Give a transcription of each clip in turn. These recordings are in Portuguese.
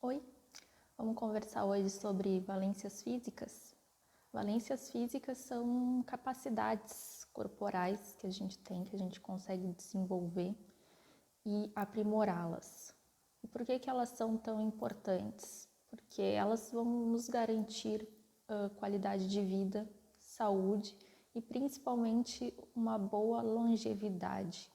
Oi, vamos conversar hoje sobre valências físicas. Valências físicas são capacidades corporais que a gente tem, que a gente consegue desenvolver e aprimorá-las. E por que elas são tão importantes? Porque elas vão nos garantir qualidade de vida, saúde e principalmente uma boa longevidade.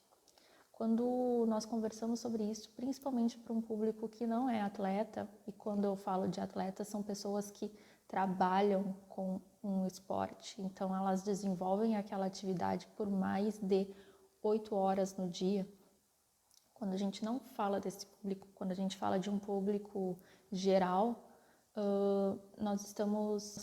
Quando nós conversamos sobre isso, principalmente para um público que não é atleta, e quando eu falo de atleta, são pessoas que trabalham com um esporte, então elas desenvolvem aquela atividade por mais de 8 horas no dia. Quando a gente não fala desse público, quando a gente fala de um público geral, nós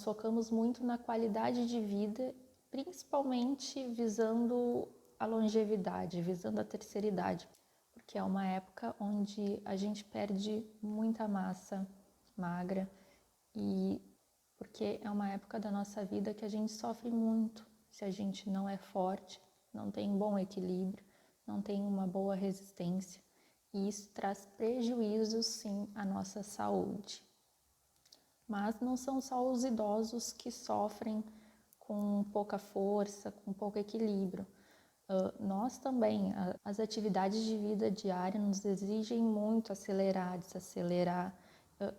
focamos muito na qualidade de vida, principalmente visando a longevidade, visando a terceira idade, porque é uma época onde a gente perde muita massa magra e porque é uma época da nossa vida que a gente sofre muito se a gente não é forte, não tem um bom equilíbrio, não tem uma boa resistência, e isso traz prejuízos sim à nossa saúde. Mas não são só os idosos que sofrem com pouca força, com pouco equilíbrio. Nós também, as atividades de vida diária nos exigem muito acelerar, desacelerar,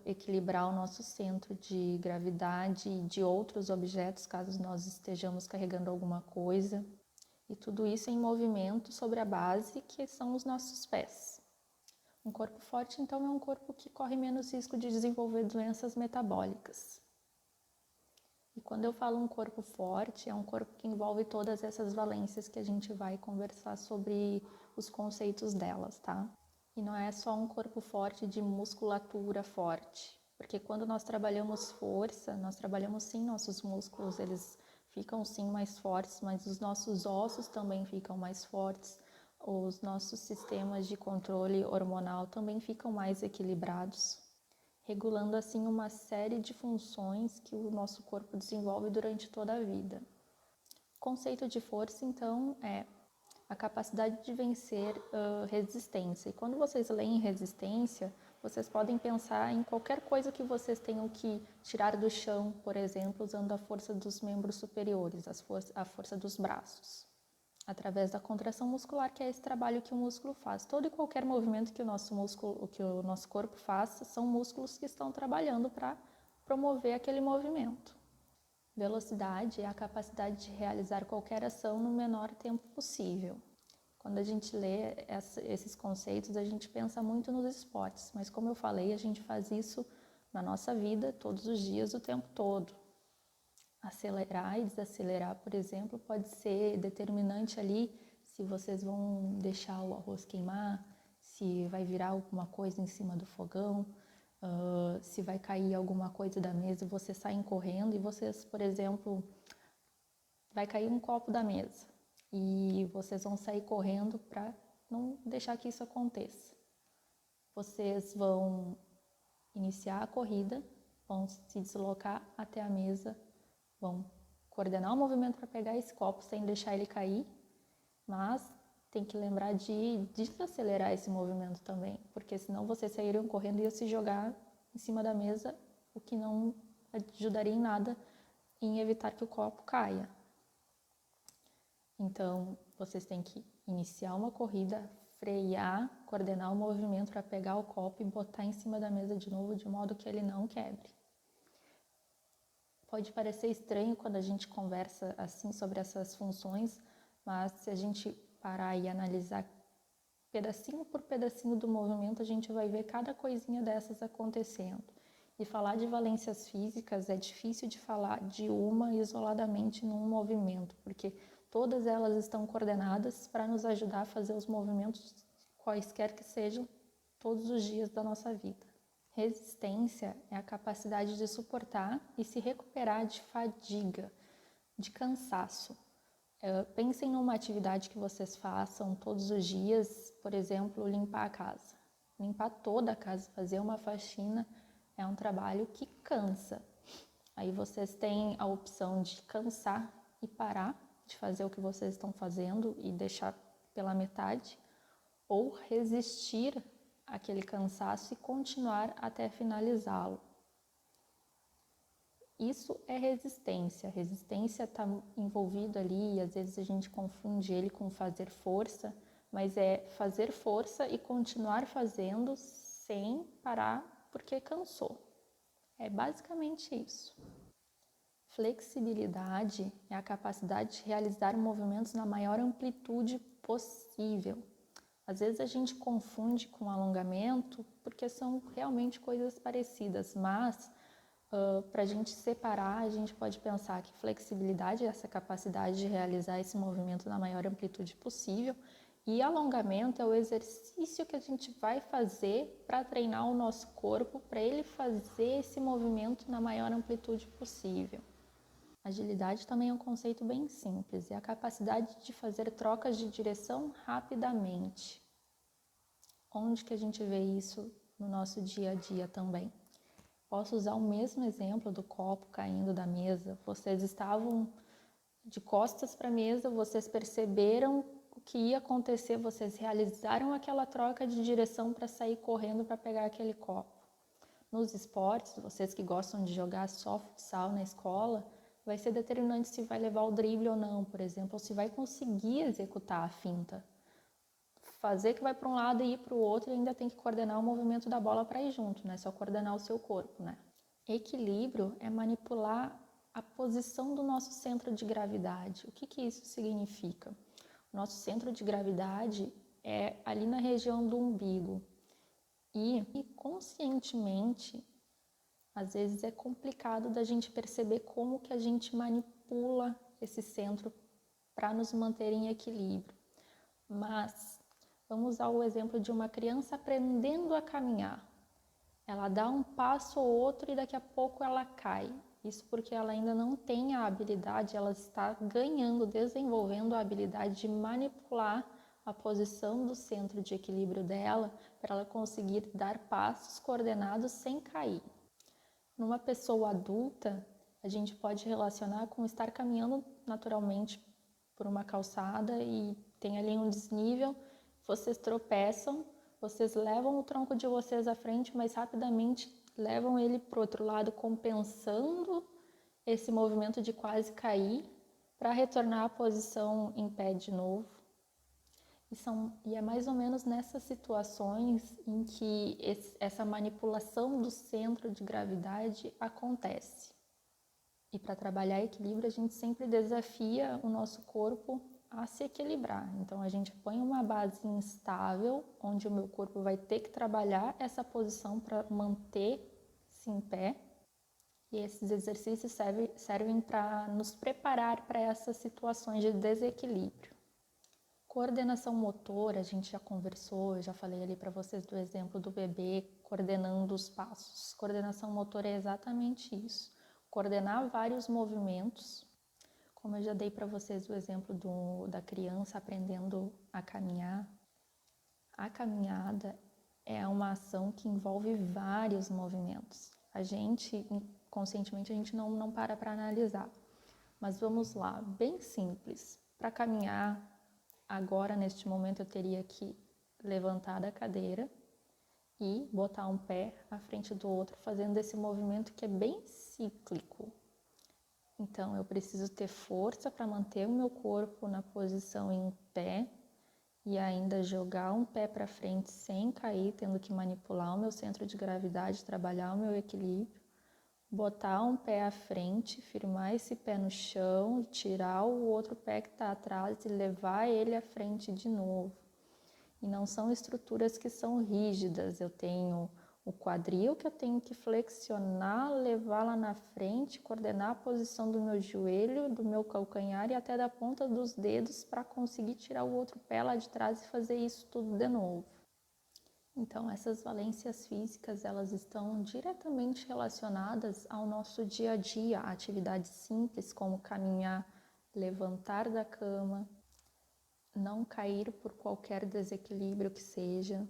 equilibrar o nosso centro de gravidade e de outros objetos, caso nós estejamos carregando alguma coisa. E tudo isso em movimento sobre a base que são os nossos pés. Um corpo forte, então, é um corpo que corre menos risco de desenvolver doenças metabólicas. E quando eu falo um corpo forte, é um corpo que envolve todas essas valências que a gente vai conversar sobre os conceitos delas, tá? E não é só um corpo forte de musculatura forte, porque quando nós trabalhamos força, nós trabalhamos sim nossos músculos, eles ficam sim mais fortes, mas os nossos ossos também ficam mais fortes, os nossos sistemas de controle hormonal também ficam mais equilibrados, regulando assim uma série de funções que o nosso corpo desenvolve durante toda a vida. O conceito de força, então, é a capacidade de vencer resistência. E quando vocês leem resistência, vocês podem pensar em qualquer coisa que vocês tenham que tirar do chão, por exemplo, usando a força dos membros superiores, a força dos braços, através da contração muscular, que é esse trabalho que o músculo faz. Todo e qualquer movimento que o nosso corpo faça, são músculos que estão trabalhando para promover aquele movimento. Velocidade é a capacidade de realizar qualquer ação no menor tempo possível. Quando a gente lê esses conceitos, a gente pensa muito nos esportes, mas como eu falei, a gente faz isso na nossa vida todos os dias, o tempo todo. Acelerar e desacelerar, por exemplo, pode ser determinante ali se vocês vão deixar o arroz queimar, se vai virar alguma coisa em cima do fogão, se vai cair alguma coisa da mesa e vocês saem correndo e vocês, por exemplo, vai cair um copo da mesa e vocês vão sair correndo para não deixar que isso aconteça. Vocês vão iniciar a corrida, vão se deslocar até a mesa, vão coordenar o movimento para pegar esse copo sem deixar ele cair, mas tem que lembrar de desacelerar esse movimento também, porque senão vocês sairiam correndo e iam se jogar em cima da mesa, o que não ajudaria em nada em evitar que o copo caia. Então, vocês têm que iniciar uma corrida, frear, coordenar o movimento para pegar o copo e botar em cima da mesa de novo, de modo que ele não quebre. Pode parecer estranho quando a gente conversa assim sobre essas funções, mas se a gente parar e analisar pedacinho por pedacinho do movimento, a gente vai ver cada coisinha dessas acontecendo. E falar de valências físicas é difícil de falar de uma isoladamente num movimento, porque todas elas estão coordenadas para nos ajudar a fazer os movimentos quaisquer que sejam todos os dias da nossa vida. Resistência é a capacidade de suportar e se recuperar de fadiga, de cansaço. Pensem numa atividade que vocês façam todos os dias, por exemplo, limpar a casa. Limpar toda a casa, fazer uma faxina é um trabalho que cansa. Aí vocês têm a opção de cansar e parar de fazer o que vocês estão fazendo e deixar pela metade, ou resistir aquele cansaço e continuar até finalizá-lo. Isso é resistência. Resistência está envolvido ali, e às vezes a gente confunde ele com fazer força, mas é fazer força e continuar fazendo sem parar porque cansou. É basicamente isso. Flexibilidade é a capacidade de realizar movimentos na maior amplitude possível. Às vezes a gente confunde com alongamento porque são realmente coisas parecidas, mas para a gente separar, a gente pode pensar que flexibilidade é essa capacidade de realizar esse movimento na maior amplitude possível, e alongamento é o exercício que a gente vai fazer para treinar o nosso corpo, para ele fazer esse movimento na maior amplitude possível. Agilidade também é um conceito bem simples, é a capacidade de fazer trocas de direção rapidamente. Onde que a gente vê isso no nosso dia a dia também? Posso usar o mesmo exemplo do copo caindo da mesa. Vocês estavam de costas para a mesa, vocês perceberam o que ia acontecer, vocês realizaram aquela troca de direção para sair correndo para pegar aquele copo. Nos esportes, vocês que gostam de jogar só futsal na escola, vai ser determinante se vai levar o drible ou não, por exemplo, ou se vai conseguir executar a finta. Fazer que vai para um lado e ir para o outro, e ainda tem que coordenar o movimento da bola para ir junto, né? Só coordenar o seu corpo, né? Equilíbrio é manipular a posição do nosso centro de gravidade. O que isso significa? O nosso centro de gravidade é ali na região do umbigo. E conscientemente, às vezes é complicado da gente perceber como que a gente manipula esse centro para nos manter em equilíbrio. Mas vamos usar o exemplo de uma criança aprendendo a caminhar. Ela dá um passo ou outro e daqui a pouco ela cai. Isso porque ela ainda não tem a habilidade, ela está ganhando, desenvolvendo a habilidade de manipular a posição do centro de equilíbrio dela para ela conseguir dar passos coordenados sem cair. Numa pessoa adulta, a gente pode relacionar com estar caminhando naturalmente por uma calçada e tem ali um desnível, vocês tropeçam, vocês levam o tronco de vocês à frente, mas rapidamente levam ele para o outro lado, compensando esse movimento de quase cair, para retornar à posição em pé de novo. E é mais ou menos nessas situações em que essa manipulação do centro de gravidade acontece. E para trabalhar equilíbrio, a gente sempre desafia o nosso corpo a se equilibrar. Então, a gente põe uma base instável, onde o meu corpo vai ter que trabalhar essa posição para manter-se em pé. E esses exercícios servem para nos preparar para essas situações de desequilíbrio. Coordenação motora, a gente já conversou, eu já falei ali para vocês do exemplo do bebê coordenando os passos. Coordenação motora é exatamente isso. Coordenar vários movimentos, como eu já dei para vocês o exemplo da criança aprendendo a caminhar. A caminhada é uma ação que envolve vários movimentos. A gente, conscientemente, a gente não para analisar. Mas vamos lá, bem simples. Para caminhar, agora neste momento eu teria que levantar da cadeira e botar um pé à frente do outro, fazendo esse movimento que é bem cíclico. Então, eu preciso ter força para manter o meu corpo na posição em pé e ainda jogar um pé para frente sem cair, tendo que manipular o meu centro de gravidade, trabalhar o meu equilíbrio, botar um pé à frente, firmar esse pé no chão, tirar o outro pé que está atrás e levar ele à frente de novo. E não são estruturas que são rígidas, eu tenho o quadril que eu tenho que flexionar, levar lá na frente, coordenar a posição do meu joelho, do meu calcanhar e até da ponta dos dedos para conseguir tirar o outro pé lá de trás e fazer isso tudo de novo. Então, essas valências físicas, elas estão diretamente relacionadas ao nosso dia a dia, a atividades simples como caminhar, levantar da cama, não cair por qualquer desequilíbrio que seja,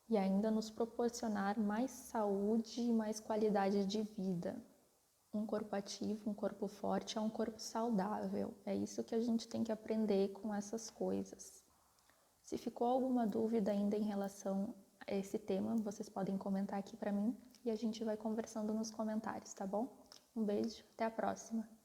e ainda nos proporcionar mais saúde e mais qualidade de vida. Um corpo ativo, um corpo forte é um corpo saudável. É isso que a gente tem que aprender com essas coisas. Se ficou alguma dúvida ainda em relação esse tema, vocês podem comentar aqui para mim e a gente vai conversando nos comentários, tá bom? Um beijo, até a próxima!